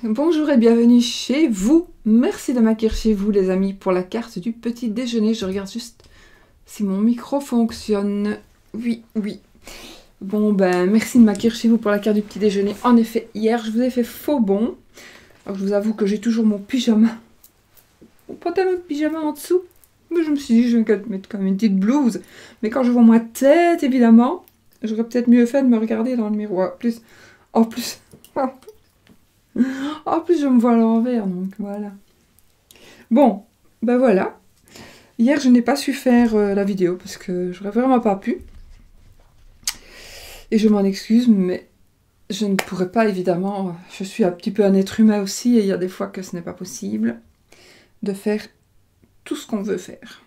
Bonjour et bienvenue chez vous. Merci de m'accueillir chez vous les amis pour la carte du petit déjeuner. Je regarde juste si mon micro fonctionne. Oui. Bon ben merci de m'accueillir chez vous pour la carte du petit déjeuner. En effet, hier je vous ai fait faux bon. Alors je vous avoue que j'ai toujours mon pyjama. Mon pantalon de pyjama en dessous. Mais je me suis dit je vais mettre quand même une petite blouse. Mais quand je vois ma tête évidemment, j'aurais peut-être mieux fait de me regarder dans le miroir. En plus, je me vois à l'envers, donc voilà. Bon, ben voilà. Hier, je n'ai pas su faire la vidéo parce que j'aurais vraiment pas pu. Et je m'en excuse, mais je ne pourrais pas, évidemment. Je suis un petit peu un être humain aussi et il y a des fois que ce n'est pas possible de faire tout ce qu'on veut faire.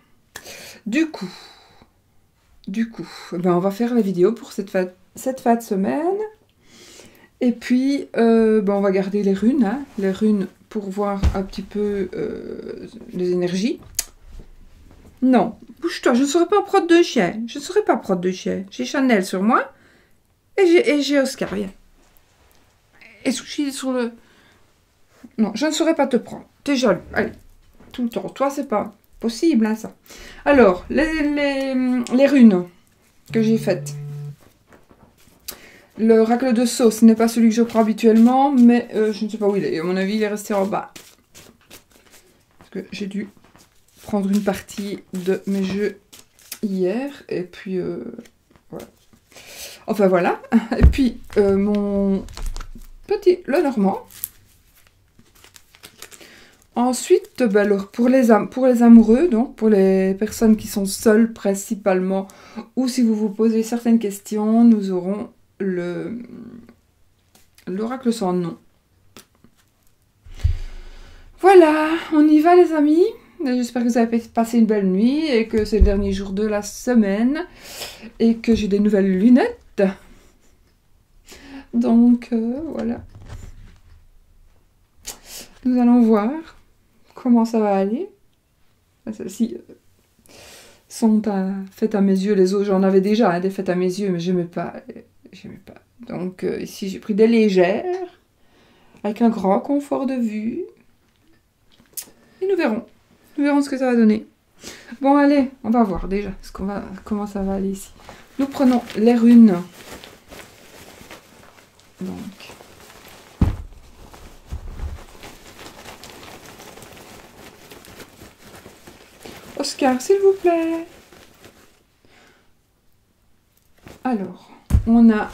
Du coup, ben on va faire la vidéo pour cette fin de semaine. Et puis, ben on va garder les runes, hein, pour voir un petit peu les énergies. Non, bouge-toi, je ne serai pas prod de chien. Je ne serai pas prod de chien. J'ai Chanel sur moi et j'ai Oscar, viens. Et Sushi sur le... Non, je ne saurais pas te prendre. T'es jaloux. Allez, tout le temps. Toi, c'est pas possible, hein, ça. Alors, les runes que j'ai faites. Le racle de sauce n'est pas celui que je prends habituellement, mais je ne sais pas où il est. À mon avis, il est resté en bas. Parce que j'ai dû prendre une partie de mes jeux hier. Et puis, voilà. Enfin, voilà. Et puis, mon petit Lenormand. Ensuite, ben, alors, pour les amoureux, donc pour les personnes qui sont seules principalement, ou si vous vous posez certaines questions, nous aurons l'oracle sans nom. Voilà, on y va les amis. J'espère que vous avez passé une belle nuit et que c'est le dernier jour de la semaine et que j'ai des nouvelles lunettes. Donc voilà. Nous allons voir comment ça va aller. Celles-ci sont faites à mes yeux. Les autres, j'en avais déjà hein, des faites à mes yeux, mais j'aimais pas. Donc ici, j'ai pris des légères, avec un grand confort de vue. Et nous verrons. Nous verrons ce que ça va donner. Bon, allez, on va voir déjà comment ça va aller ici. Nous prenons les runes. Donc... Oscar, s'il vous plaît. Alors, on a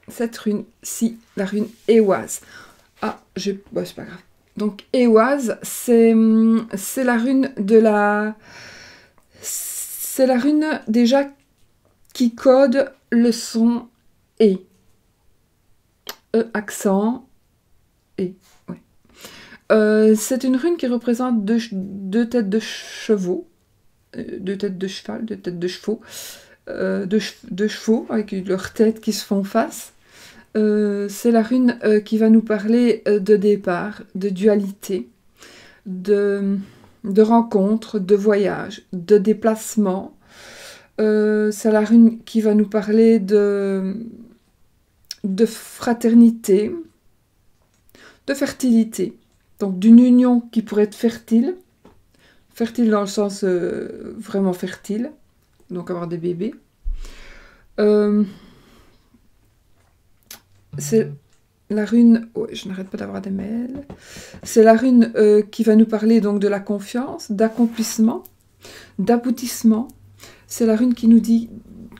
cette rune-ci, la rune Éoise. Ah, bon, c'est pas grave. Donc, Éoise, c'est la rune de la... C'est la rune déjà qui code le son E. E, accent, E. Ouais. C'est une rune qui représente deux têtes de chevaux. Deux têtes de cheval, deux têtes de chevaux. De chevaux avec leurs têtes qui se font face. C'est la rune qui va nous parler de départ, de dualité, de rencontre, de voyage, de déplacement. C'est la rune qui va nous parler de fraternité, de fertilité. Donc d'une union qui pourrait être fertile. Fertile dans le sens vraiment fertile. Donc avoir des bébés. C'est la rune... Oh, je n'arrête pas d'avoir des mails. C'est la rune qui va nous parler donc de la confiance, d'accomplissement, d'aboutissement. C'est la rune qui nous dit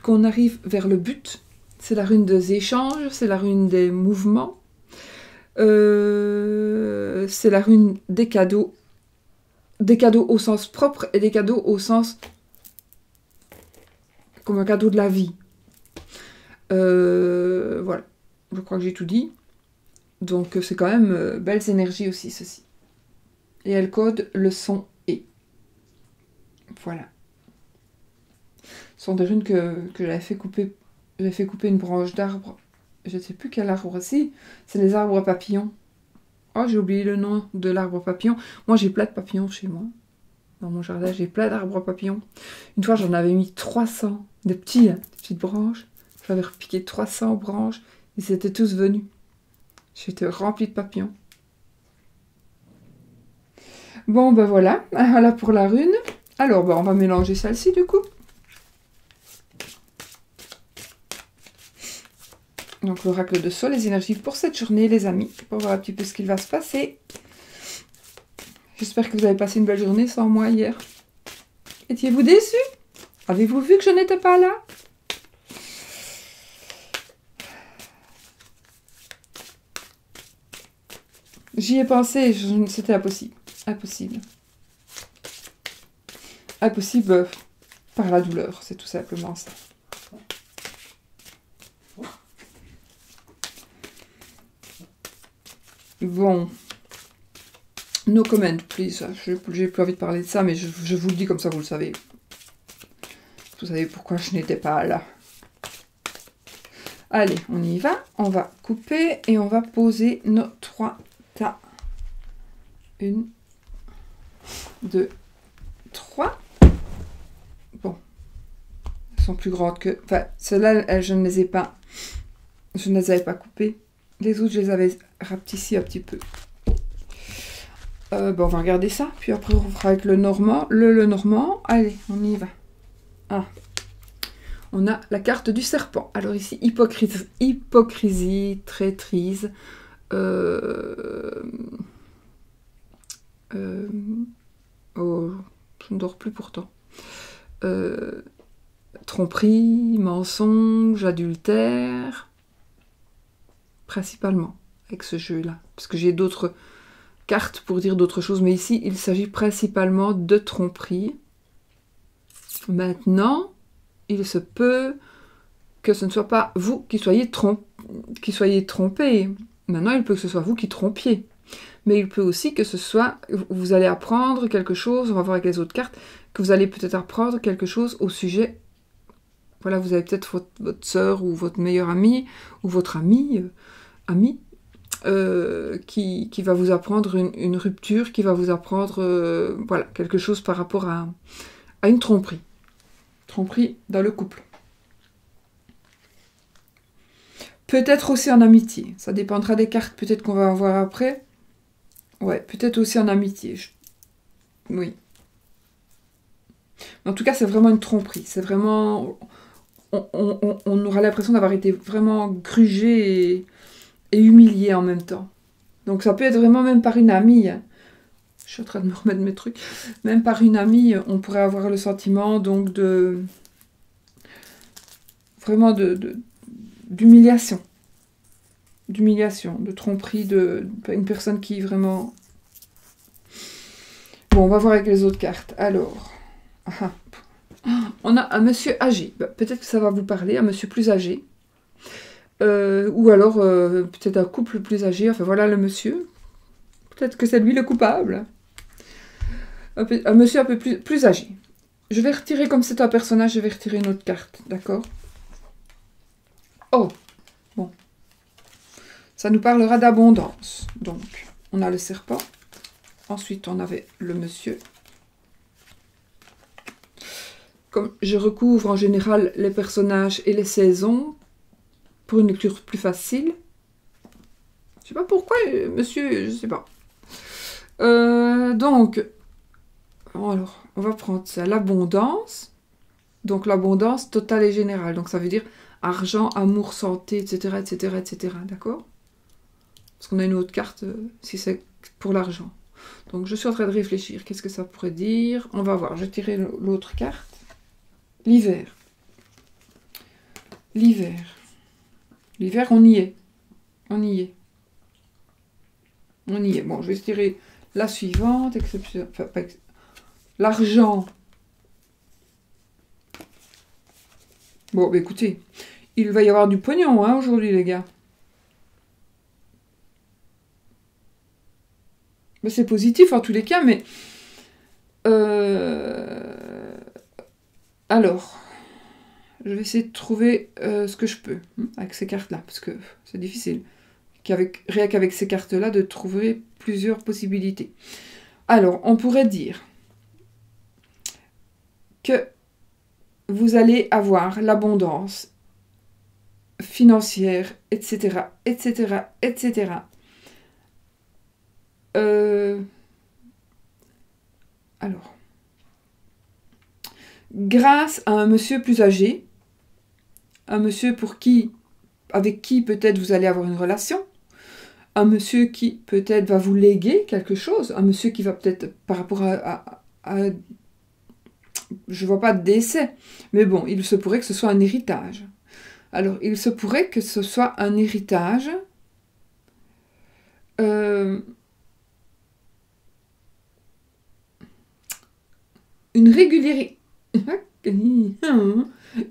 qu'on arrive vers le but. C'est la rune des échanges, c'est la rune des mouvements. C'est la rune des cadeaux. Des cadeaux au sens propre et des cadeaux au sens... comme un cadeau de la vie. Voilà. Je crois que j'ai tout dit. Donc c'est quand même belles énergies aussi, ceci. Et elle code le son E. Voilà. Ce sont des runes que j'avais fait couper. J'ai fait couper une branche d'arbre. Je ne sais plus quel arbre c'est. C'est les arbres papillons. Oh, j'ai oublié le nom de l'arbre papillon. Moi, j'ai plein de papillons chez moi. Dans mon jardin, j'ai plein d'arbres papillons. Une fois, j'en avais mis 300. Des petites branches. J'avais repiqué 300 branches. Ils étaient tous venus. J'étais remplie de papillons. Bon, ben voilà. Voilà pour la rune. Alors, ben, on va mélanger celle-ci, du coup. Donc, l'oracle de Sol, les énergies pour cette journée, les amis. Pour voir un petit peu ce qu'il va se passer. J'espère que vous avez passé une belle journée sans moi hier. Étiez-vous déçus? Avez-vous vu que je n'étais pas là? J'y ai pensé, c'était impossible. Impossible. Impossible par la douleur, c'est tout simplement ça. Bon. No comment, please. J'ai plus envie de parler de ça, mais je vous le dis comme ça, vous le savez. Vous savez pourquoi je n'étais pas là. Allez, on y va. On va couper et on va poser nos 3 tas. 1, 2, 3. Bon. Elles sont plus grandes que... Enfin, celles-là, je ne les ai pas... Je ne les avais pas coupées. Les autres, je les avais rapetissées un petit peu. Bon, on va regarder ça. Puis après, on fera avec le normand. Le normand. Allez, on y va. Ah. On a la carte du serpent. Alors ici, hypocrisie, traîtrise. Oh, je ne dors plus pourtant. Tromperie, mensonge, adultère. Principalement, avec ce jeu-là. Parce que j'ai d'autres cartes pour dire d'autres choses. Mais ici, il s'agit principalement de tromperie. Maintenant, il se peut que ce ne soit pas vous qui soyez trompé. Maintenant, il peut que ce soit vous qui trompiez. Mais il peut aussi que ce soit, vous allez apprendre quelque chose, on va voir avec les autres cartes, que vous allez peut-être apprendre quelque chose au sujet. Voilà, vous avez peut-être votre sœur ou votre meilleure amie, ou votre ami, qui va vous apprendre une rupture, qui va vous apprendre voilà, quelque chose par rapport à une tromperie. Tromperie dans le couple. Peut-être aussi en amitié. Ça dépendra des cartes peut-être qu'on va avoir après. Ouais, peut-être aussi en amitié. Oui. En tout cas, c'est vraiment une tromperie. C'est vraiment... On aura l'impression d'avoir été vraiment grugé et humilié en même temps. Donc ça peut être vraiment même par une amie. Je suis en train de me remettre mes trucs. Même par une amie, on pourrait avoir le sentiment donc de... Vraiment d'humiliation. D'humiliation, de tromperie, une personne qui vraiment... Bon, on va voir avec les autres cartes. Alors, on a un monsieur âgé. Peut-être que ça va vous parler, un monsieur plus âgé. Ou alors, peut-être un couple plus âgé. Enfin, voilà le monsieur. Peut-être que c'est lui le coupable. Un monsieur un peu plus âgé. Je vais retirer, comme c'est un personnage, je vais retirer une autre carte. D'accord? Oh, bon. Ça nous parlera d'abondance. Donc, on a le serpent. Ensuite, on avait le monsieur. Comme je recouvre en général les personnages et les saisons, pour une lecture plus facile. Je sais pas pourquoi, monsieur, je sais pas. Donc, alors, on va prendre ça. L'abondance. Donc, l'abondance totale et générale. Donc, ça veut dire argent, amour, santé, etc., etc., etc. D'accord? Parce qu'on a une autre carte, si c'est pour l'argent. Donc, je suis en train de réfléchir. Qu'est-ce que ça pourrait dire? On va voir. Je vais tirer l'autre carte. L'hiver. L'hiver. L'hiver, on y est. On y est. On y est. Bon, je vais tirer la suivante. L'argent. Bon, bah écoutez, il va y avoir du pognon hein, aujourd'hui, les gars. Mais c'est positif en tous les cas, mais... Alors, je vais essayer de trouver ce que je peux avec ces cartes-là, parce que c'est difficile. Rien qu'avec ces cartes-là, de trouver plusieurs possibilités. Alors, on pourrait dire que vous allez avoir l'abondance financière, etc., etc., etc. Alors, grâce à un monsieur plus âgé, un monsieur avec qui peut-être vous allez avoir une relation, un monsieur qui peut-être va vous léguer quelque chose, un monsieur qui va peut-être, par rapport je vois pas de décès, mais bon, il se pourrait que ce soit un héritage. Alors, il se pourrait que ce soit un héritage une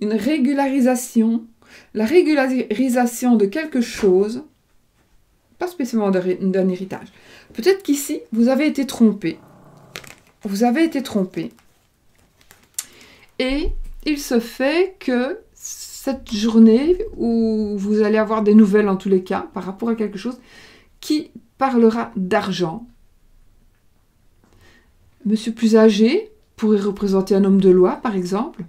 régularisation, la régularisation de quelque chose, pas spécialement d'un héritage. Peut-être qu'ici, vous avez été trompé. Vous avez été trompé. Et il se fait que cette journée où vous allez avoir des nouvelles en tous les cas par rapport à quelque chose qui parlera d'argent. Monsieur plus âgé pourrait représenter un homme de loi, par exemple.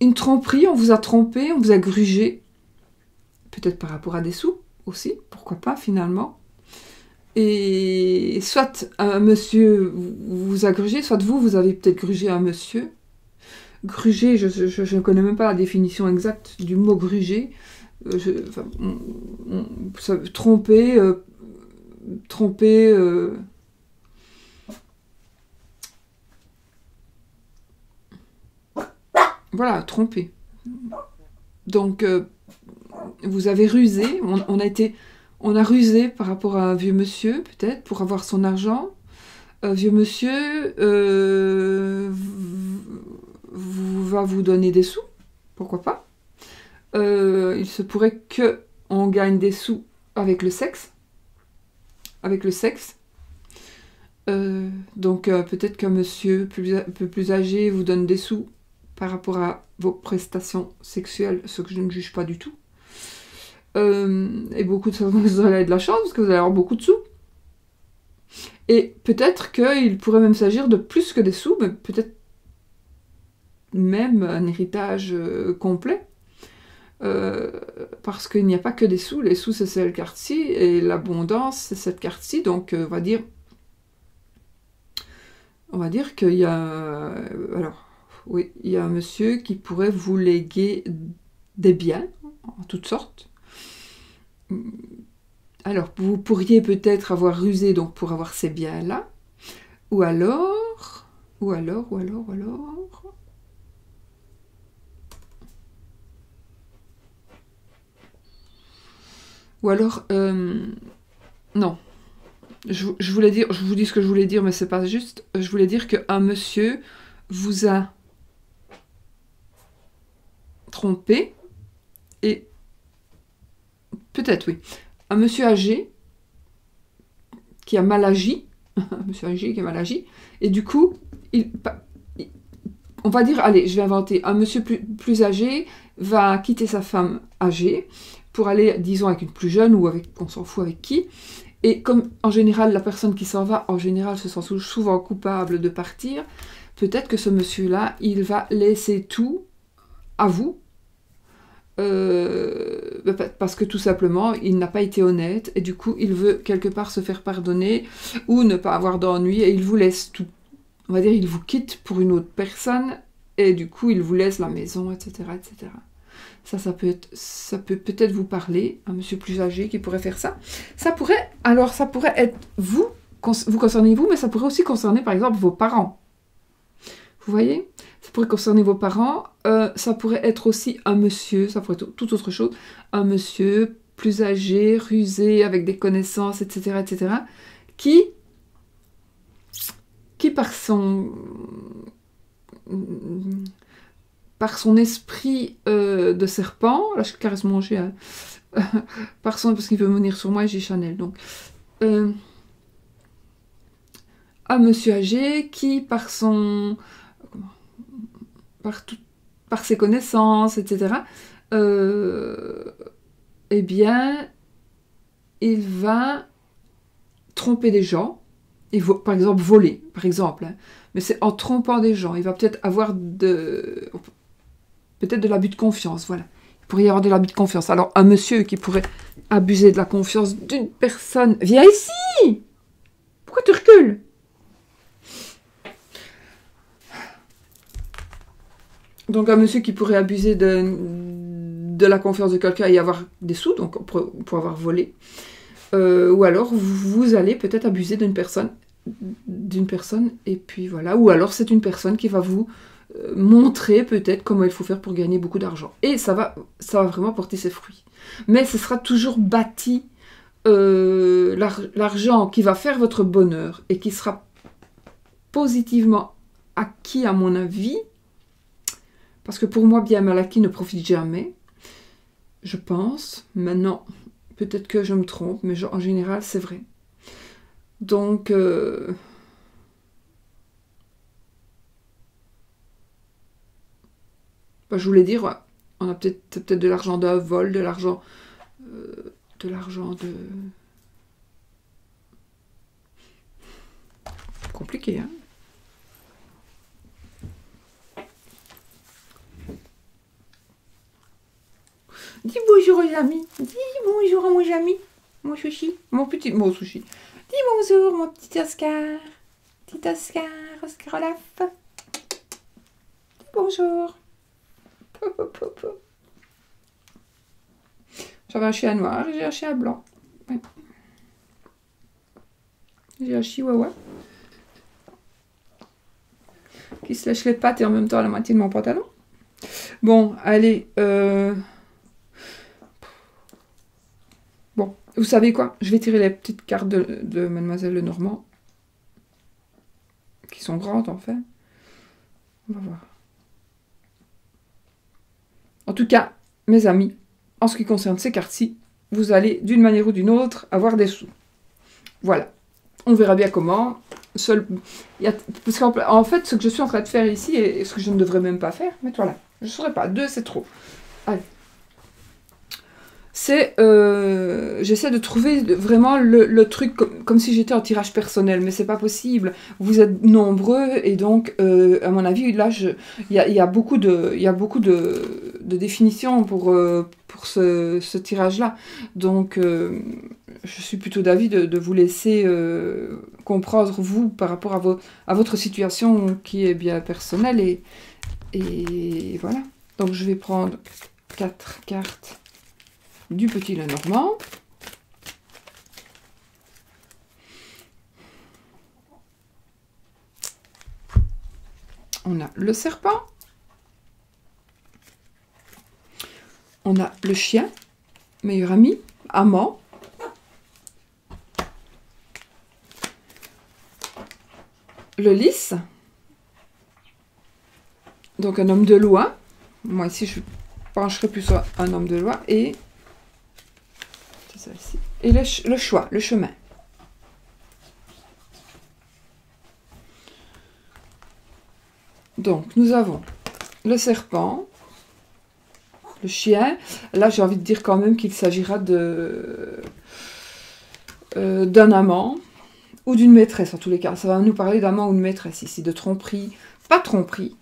Une tromperie, on vous a trompé, on vous a grugé. Peut-être par rapport à des sous aussi, pourquoi pas finalement. Et soit un monsieur vous a grugé, soit vous avez peut-être grugé un monsieur. Gruger, je ne connais même pas la définition exacte du mot gruger. Tromper, voilà, tromper. Donc, vous avez rusé, on a rusé par rapport à un vieux monsieur, peut-être, pour avoir son argent. Vieux monsieur va vous donner des sous, pourquoi pas. Il se pourrait que on gagne des sous avec le sexe. Avec le sexe. Donc peut-être qu'un monsieur un peu plus âgé vous donne des sous par rapport à vos prestations sexuelles, ce que je ne juge pas du tout. Et beaucoup de vous allez de la chance parce que vous allez avoir beaucoup de sous. Et peut-être qu'il pourrait même s'agir de plus que des sous, mais peut-être même un héritage complet. Parce qu'il n'y a pas que des sous. Les sous, c'est cette carte-ci, et l'abondance, c'est cette carte-ci. Donc, on va dire qu'il y a... alors, oui, il y a un monsieur qui pourrait vous léguer des biens, en toutes sortes. Alors, vous pourriez peut-être avoir rusé donc pour avoir ces biens-là. Ou alors... non. Je voulais dire, je vous dis ce que je voulais dire, mais c'est pas juste. Je voulais dire qu'un monsieur vous a trompé et peut-être, oui. Un monsieur âgé qui a mal agi, un monsieur âgé qui a mal agi, et du coup, on va dire, allez, je vais inventer, un monsieur plus âgé va quitter sa femme âgée pour aller, disons, avec une plus jeune ou avec, on s'en fout avec qui, et comme en général, la personne qui s'en va, en général, se sent souvent coupable de partir, peut-être que ce monsieur-là, il va laisser tout à vous, parce que tout simplement, il n'a pas été honnête, et du coup, il veut quelque part se faire pardonner, ou ne pas avoir d'ennui, et il vous laisse tout. On va dire, il vous quitte pour une autre personne, et du coup, il vous laisse la maison, etc., etc. Ça peut peut-être vous parler, un monsieur plus âgé qui pourrait faire ça. Ça pourrait être vous concernez vous, mais ça pourrait aussi concerner, par exemple, vos parents. Vous voyez? Ça pourrait concerner vos parents. Ça pourrait être aussi un monsieur, ça pourrait être tout autre chose. Un monsieur plus âgé, rusé, avec des connaissances, etc., etc., qui par son esprit de serpent, là je caresse mon chien, parce qu'il veut venir sur moi et j'ai Chanel, donc un monsieur âgé qui par ses connaissances, etc., eh bien, il va tromper des gens, par exemple voler, par exemple, hein. Mais c'est en trompant des gens. Il va peut-être avoir peut-être de l'abus de confiance, voilà. Il pourrait y avoir de l'abus de confiance. Alors, un monsieur qui pourrait abuser de la confiance d'une personne... Viens ici! Pourquoi tu recules? Donc, un monsieur qui pourrait abuser de la confiance de quelqu'un et avoir des sous, donc pour avoir volé. Ou alors, vous allez peut-être abuser d'une personne, et puis voilà. Ou alors, c'est une personne qui va vous montrer peut-être comment il faut faire pour gagner beaucoup d'argent. Et ça va vraiment porter ses fruits. Mais ce sera toujours bâti, l'argent qui va faire votre bonheur et qui sera positivement acquis, à mon avis, parce que pour moi, bien mal acquis ne profite jamais, je pense. Maintenant, peut-être que je me trompe, mais en général, c'est vrai. Donc, je voulais dire, on a peut-être de l'argent d'un vol, de l'argent de... Compliqué, hein? Dis bonjour aux amis. Dis bonjour à mon ami. Mon chouchi. Mon sushi. Dis bonjour, mon petit Oscar. Petit Oscar, Oscar Olaf. Dis bonjour. J'avais un chien noir et j'ai un chien blanc. Ouais. J'ai un chihuahua qui se lèche les pattes et en même temps la moitié de mon pantalon. Bon, allez. Bon, vous savez quoi? Je vais tirer les petites cartes de Mademoiselle Lenormand. Qui sont grandes, en fait. On va voir. En tout cas, mes amis, en ce qui concerne ces cartes-ci, vous allez, d'une manière ou d'une autre, avoir des sous. Voilà. On verra bien comment. Parce qu'en fait, ce que je suis en train de faire ici, et ce que je ne devrais même pas faire, mais voilà, je ne saurais pas. 2, c'est trop. Allez. C'est, j'essaie de trouver vraiment le truc comme si j'étais en tirage personnel, mais c'est pas possible. Vous êtes nombreux et donc, à mon avis, là, il y a beaucoup de définitions pour ce tirage-là. Donc, je suis plutôt d'avis de vous laisser comprendre, vous, par rapport à votre situation qui est bien personnelle. Et voilà. Donc, je vais prendre 4 cartes du petit Lenormand. On a le serpent. On a le chien, meilleur ami, amant. Le lys. Donc un homme de loi. Moi ici je pencherai plus sur un homme de loi. Et c'est celle-ci. Et le choix, le chemin. Donc nous avons le serpent, le chien. Là j'ai envie de dire quand même qu'il s'agira d'un amant ou d'une maîtresse en tous les cas. Ça va nous parler d'amant ou de maîtresse ici, de tromperie, pas tromperie,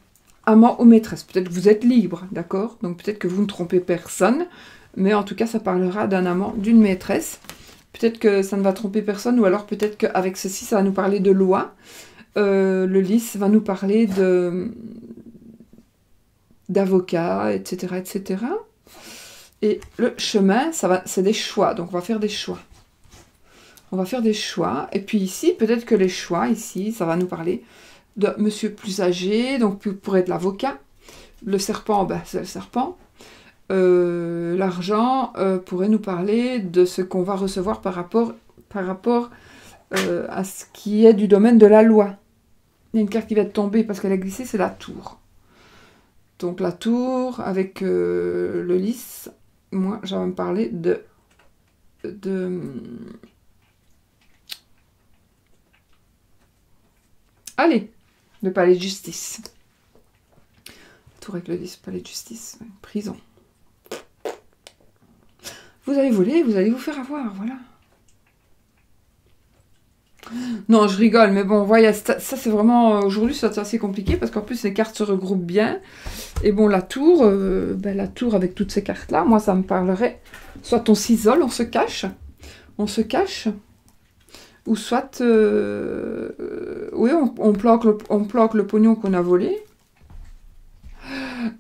amant ou maîtresse. Peut-être que vous êtes libre, d'accord? Donc peut-être que vous ne trompez personne, mais en tout cas ça parlera d'un amant, d'une maîtresse. Peut-être que ça ne va tromper personne, ou alors peut-être qu'avec ceci ça va nous parler de loi. Le lys va nous parler d'avocat, etc., etc. Et le chemin, c'est des choix. Donc, on va faire des choix. On va faire des choix. Et puis ici, peut-être que les choix, ici, ça va nous parler de monsieur plus âgé. Donc, pour être l'avocat. Le serpent, ben, c'est le serpent. L'argent pourrait nous parler de ce qu'on va recevoir par rapport à ce qui est du domaine de la loi. Il y a une carte qui va tomber parce qu'elle a glissé, c'est la tour. Donc la tour avec le lys, moi j'avais me parler de allez, le palais de justice. Tour avec le lys, palais de justice, prison. Vous allez voler, vous allez vous faire avoir, voilà. Non, je rigole, mais bon, voyez, ça c'est vraiment... Aujourd'hui, c'est assez compliqué, parce qu'en plus, les cartes se regroupent bien. Et bon, la tour avec toutes ces cartes-là, moi, ça me parlerait... Soit on s'isole, on se cache, ou soit... oui, on planque le pognon qu'on a volé.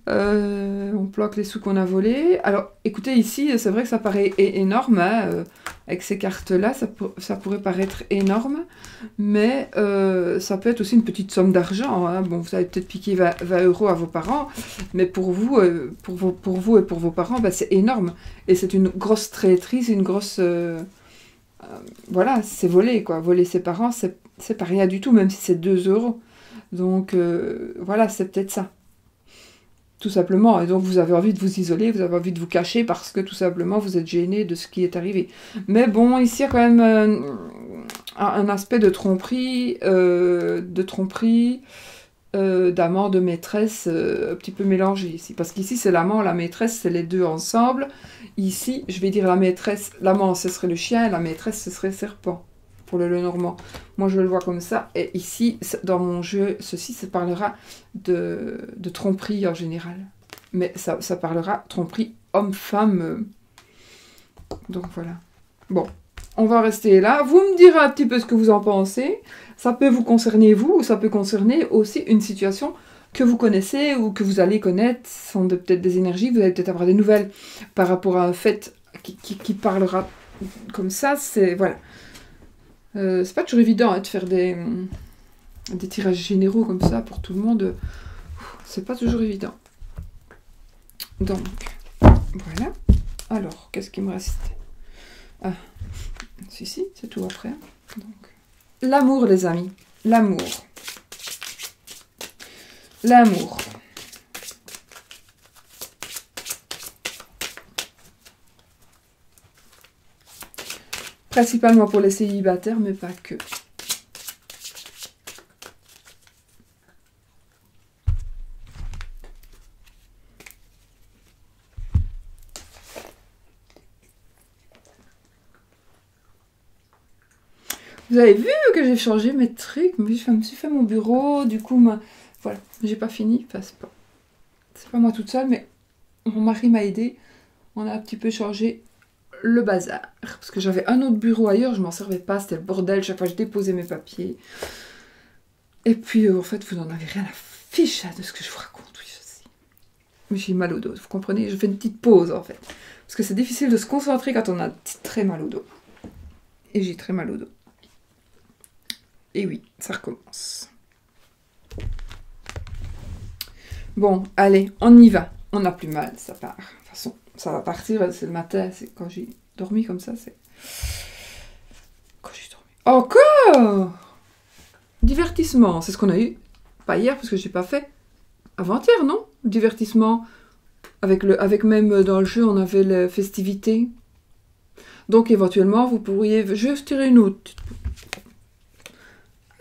On planque les sous qu'on a volés. Alors, écoutez, ici, c'est vrai que ça paraît énorme, hein, avec ces cartes-là, ça pourrait paraître énorme, mais ça peut être aussi une petite somme d'argent, hein. Bon, vous avez peut-être piqué 20 € à vos parents, mais pour vous, pour vous et pour vos parents, bah, c'est énorme. Et c'est une grosse traîtrise, une grosse... voilà, c'est voler, quoi. Voler ses parents, c'est pas rien du tout, même si c'est 2 €. Donc, voilà, c'est peut-être ça. Tout simplement, et donc vous avez envie de vous isoler, vous avez envie de vous cacher parce que tout simplement vous êtes gêné de ce qui est arrivé. Mais bon, ici il y a quand même un aspect de tromperie, d'amant, de maîtresse, un petit peu mélangé ici. Parce qu'ici c'est l'amant, la maîtresse, c'est les deux ensemble. Ici, je vais dire la maîtresse, l'amant ce serait le chien, et la maîtresse ce serait le serpent. Pour le Lenormand. Moi, je le vois comme ça. Et ici, dans mon jeu, ceci, ça parlera de tromperie en général. Mais ça parlera tromperie homme-femme. Donc, voilà. Bon, on va rester là. Vous me direz un petit peu ce que vous en pensez. Ça peut vous concerner, vous, ou ça peut concerner aussi une situation que vous connaissez ou que vous allez connaître. Ce sont peut-être des énergies. Vous allez peut-être avoir des nouvelles par rapport à un fait qui parlera comme ça. C'est... Voilà. C'est pas toujours évident, hein, de faire des tirages généraux comme ça pour tout le monde. C'est pas toujours évident. Donc, voilà. Alors, qu'est-ce qu'il me reste? Ah, si, c'est tout après. L'amour, les amis. L'amour. L'amour. Principalement pour les célibataires, mais pas que. Vous avez vu que j'ai changé mes trucs, je me suis fait mon bureau, du coup, voilà, j'ai pas fini. Enfin, c'est pas moi toute seule, mais mon mari m'a aidé. On a un petit peu changé le bazar. Parce que j'avais un autre bureau ailleurs, je m'en servais pas, c'était le bordel, chaque fois je déposais mes papiers. Et puis, en fait, vous n'en avez rien à fiche de ce que je vous raconte, oui, je sais. Mais j'ai mal au dos, vous comprenez? Je fais une petite pause, en fait. Parce que c'est difficile de se concentrer quand on a très mal au dos. Et j'ai très mal au dos. Et oui, ça recommence. Bon, allez, on y va. On n'a plus mal, ça part. De toute façon, ça va partir, c'est le matin, c'est quand j'ai dormi comme ça, c'est... Quand j'ai dormi... Encore! Divertissement, c'est ce qu'on a eu. Pas hier, parce que j'ai pas fait. Avant-hier, non? Divertissement. Avec même dans le jeu, on avait les festivités. Donc, éventuellement, vous pourriez... Je vais tirer une autre.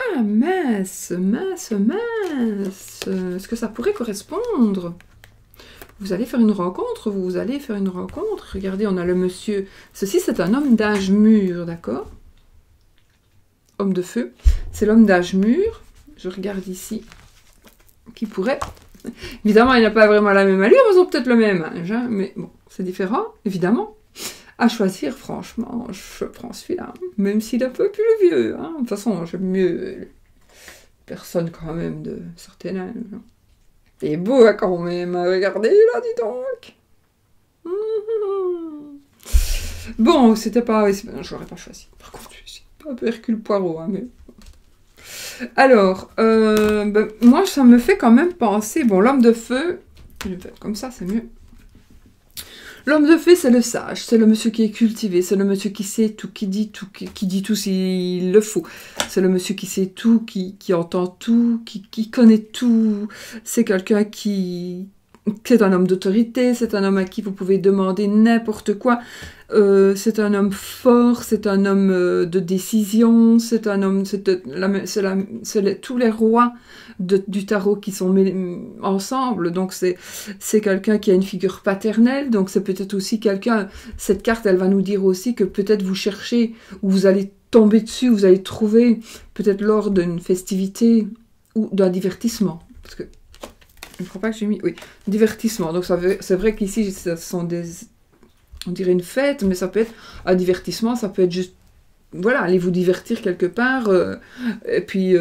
Ah, mince. Est-ce que ça pourrait correspondre? Vous allez faire une rencontre, Regardez, on a le monsieur... Ceci, c'est un homme d'âge mûr, d'accord? Homme de feu. C'est l'homme d'âge mûr. Je regarde ici. Qui pourrait... Évidemment, il n'a pas vraiment la même allure, ils ont peut-être le même âge, hein, mais bon, c'est différent, évidemment. À choisir, franchement, je prends celui-là, même s'il est un peu plus vieux. Hein. De toute façon, j'aime mieux personne quand même de certain âge. Il est beau hein, quand même, regardez là, dis donc. Bon, c'était pas... Je l'aurais pas choisi. Par contre, c'est pas un peu Hercule Poirot, hein, mais... Alors, moi, ça me fait quand même penser... Bon, l'homme de feu, je vais faire comme ça, c'est mieux. L'homme de feu, c'est le sage, c'est le monsieur qui est cultivé, c'est le monsieur qui sait tout, qui dit tout s'il le faut. C'est le monsieur qui sait tout, qui entend tout, qui connaît tout. C'est quelqu'un qui est un homme d'autorité, c'est un homme à qui vous pouvez demander n'importe quoi. C'est un homme fort, c'est un homme de décision, c'est un homme, c'est tous les rois du tarot qui sont ensemble, donc c'est quelqu'un qui a une figure paternelle, donc c'est peut-être aussi quelqu'un, cette carte elle va nous dire aussi que peut-être vous cherchez, ou vous allez tomber dessus, vous allez trouver peut-être lors d'une festivité ou d'un divertissement. Parce que, je ne crois pas que j'ai mis... Oui, divertissement. Donc c'est vrai qu'ici, ce sont des... On dirait une fête, mais ça peut être un divertissement, ça peut être juste... Voilà, allez vous divertir quelque part, et puis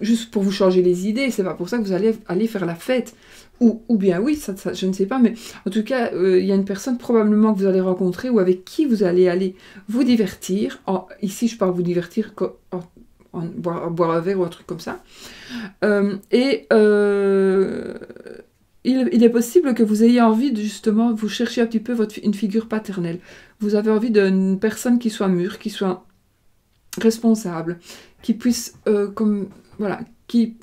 juste pour vous changer les idées, c'est pas pour ça que vous allez aller faire la fête. Ou bien oui, ça, je ne sais pas, mais en tout cas, il y a une personne probablement que vous allez rencontrer ou avec qui vous allez aller vous divertir. Ici, je parle vous divertir boire un verre ou un truc comme ça. Il est possible que vous ayez envie de justement, vous cherchez un petit peu une figure paternelle. Vous avez envie d'une personne qui soit mûre, qui soit responsable, qui puisse, voilà, qui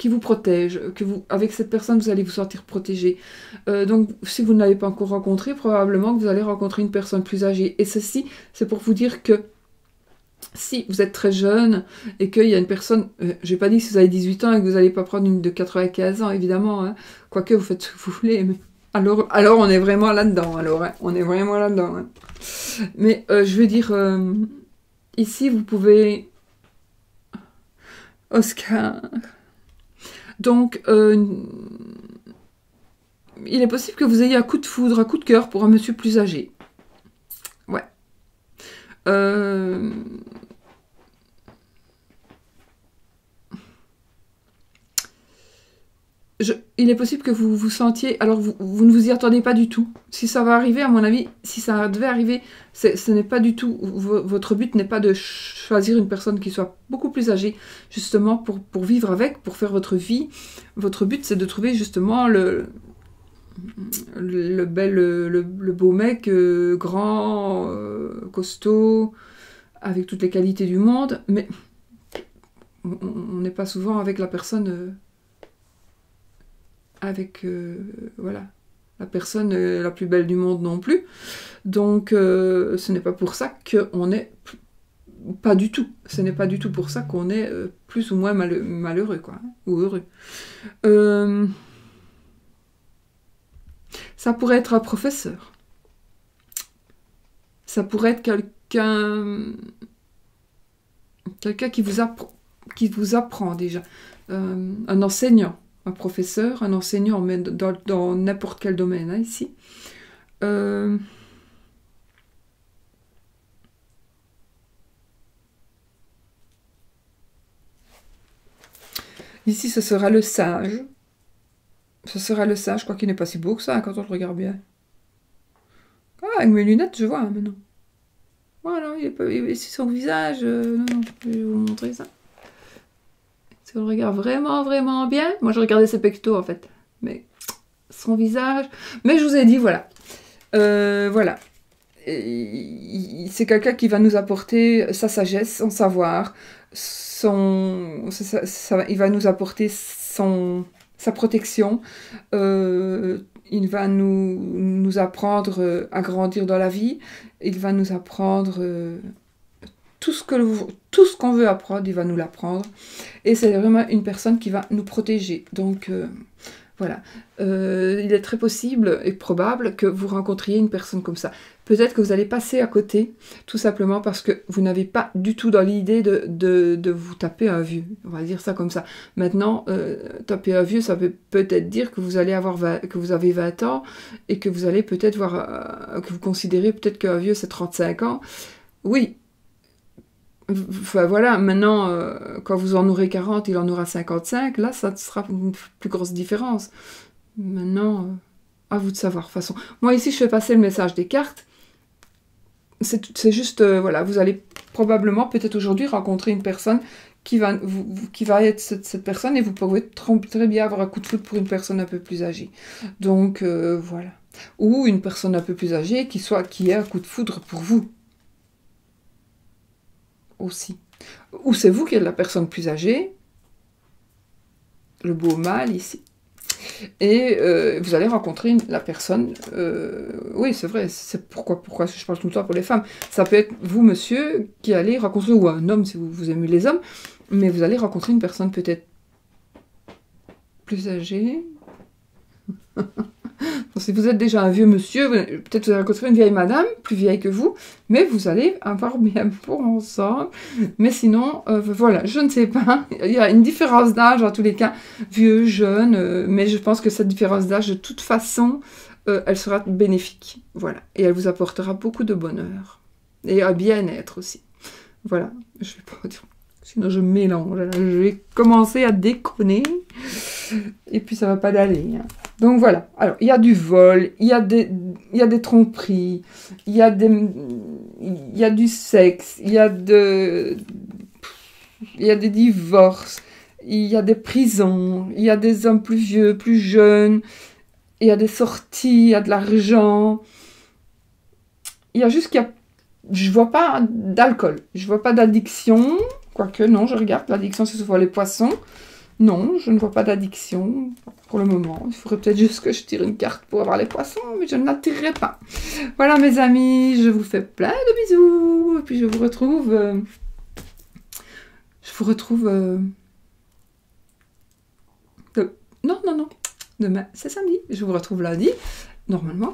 vous protège, avec cette personne, vous allez vous sentir protégé. Donc, si vous ne l'avez pas encore rencontré, probablement que vous allez rencontrer une personne plus âgée. Et ceci, c'est pour vous dire que si vous êtes très jeune et qu'il y a une personne, je n'ai pas dit si vous avez 18 ans et que vous n'allez pas prendre une de 95 ans, évidemment, hein, quoique vous faites ce que vous voulez, mais alors on est vraiment là-dedans, hein, on est vraiment là-dedans. Hein. Mais je veux dire, ici vous pouvez... Oscar... Donc, il est possible que vous ayez un coup de foudre, un coup de cœur pour un monsieur plus âgé. Ouais. Il est possible que vous vous sentiez... Alors, vous ne vous y attendez pas du tout. Si ça va arriver, à mon avis, si ça devait arriver, ce n'est pas du tout... Votre but n'est pas de choisir une personne qui soit beaucoup plus âgée, justement, pour vivre avec, pour faire votre vie. Votre but, c'est de trouver, justement, le beau mec, grand, costaud, avec toutes les qualités du monde. Mais on n'est pas souvent avec la personne... voilà, la personne la plus belle du monde non plus. Donc, ce n'est pas pour ça qu'on est... Pas du tout. Ce n'est pas du tout pour ça qu'on est plus ou moins malheureux, quoi. Ou heureux. Ça pourrait être un professeur. Ça pourrait être quelqu'un qui vous apprend déjà. Un enseignant. Un professeur, un enseignant, mais dans n'importe quel domaine, hein, ici. Ici, ce sera le sage. Ce sera le sage, je crois qu'il n'est pas si beau que ça, hein, quand on le regarde bien. Ah, avec mes lunettes, je vois, hein, maintenant. Voilà, ici, son visage... non, je vais vous montrer ça. Si on le regarde vraiment, vraiment bien... Moi, je regardais ses pectoraux, en fait. Mais son visage... Mais je vous ai dit, voilà. Voilà. C'est quelqu'un qui va nous apporter sa sagesse, son savoir, il va nous apporter sa protection. Il va nous apprendre à grandir dans la vie. Il va nous apprendre... tout ce qu'on veut apprendre, il va nous l'apprendre. Et c'est vraiment une personne qui va nous protéger. Donc, voilà. Il est très possible et probable que vous rencontriez une personne comme ça. Peut-être que vous allez passer à côté, tout simplement parce que vous n'avez pas du tout dans l'idée de vous taper un vieux. On va dire ça comme ça. Maintenant, taper un vieux, ça peut peut-être dire que vous allez que vous avez 20 ans et que vous allez peut-être voir, que vous considérez peut-être qu'un vieux c'est 35 ans. Oui. Enfin voilà, maintenant, quand vous en aurez 40, il en aura 55, là, ça sera une plus grosse différence. Maintenant, à vous de savoir. De toute façon, moi ici, je fais passer le message des cartes. C'est juste, voilà, vous allez probablement, peut-être aujourd'hui, rencontrer une personne qui va être cette personne et vous pouvez très bien avoir un coup de foudre pour une personne un peu plus âgée. Donc, voilà. Ou une personne un peu plus âgée qui ait un coup de foudre pour vous. Aussi. Ou c'est vous qui êtes la personne plus âgée, le beau mâle ici, et vous allez rencontrer la personne, oui c'est vrai, c'est pourquoi je parle tout le temps pour les femmes, ça peut être vous monsieur qui allez rencontrer, ou un homme si vous aimez les hommes, mais vous allez rencontrer une personne peut-être plus âgée, Donc, si vous êtes déjà un vieux monsieur, peut-être vous allez rencontrer une vieille madame, plus vieille que vous, mais vous allez avoir bien pour ensemble. Mais sinon, voilà, je ne sais pas. Il y a une différence d'âge en tous les cas, vieux, jeune, mais je pense que cette différence d'âge, de toute façon, elle sera bénéfique. Voilà. Et elle vous apportera beaucoup de bonheur. Et un bien-être aussi. Voilà. Je vais pas dire. Sinon, je mélange. Je vais commencer à déconner. Et puis, ça va pas d'aller. Hein. Donc, voilà. Alors, il y a du vol. Il y a des tromperies. Il y a du sexe. Il y a des divorces. Il y a des prisons. Il y a des hommes plus vieux, plus jeunes. Il y a des sorties. Il y a de l'argent. Il y a juste je vois pas d'alcool. Je vois pas d'addiction. Quoique, non, je regarde. L'addiction, c'est souvent les poissons. Non, je ne vois pas d'addiction pour le moment. Il faudrait peut-être juste que je tire une carte pour avoir les poissons, mais je ne la tirerai pas. Voilà, mes amis, je vous fais plein de bisous. Et puis, je vous retrouve... Non. Demain, c'est samedi. Je vous retrouve lundi, normalement.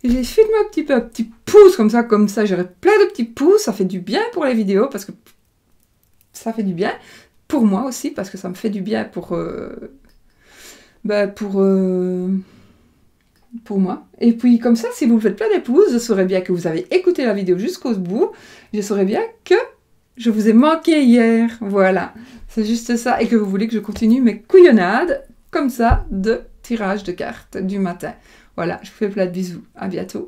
J'ai filmé un petit pouce comme ça, j'aurai plein de petits pouces, ça fait du bien pour les vidéos, parce que ça fait du bien, pour moi aussi, parce que ça me fait du bien pour moi. Et puis comme ça, si vous me faites plein de pouces, je saurai bien que vous avez écouté la vidéo jusqu'au bout, je saurai bien que je vous ai manqué hier, voilà. C'est juste ça, et que vous voulez que je continue mes couillonnades, comme ça, de tirage de cartes du matin. Voilà, je vous fais plein de bisous. À bientôt.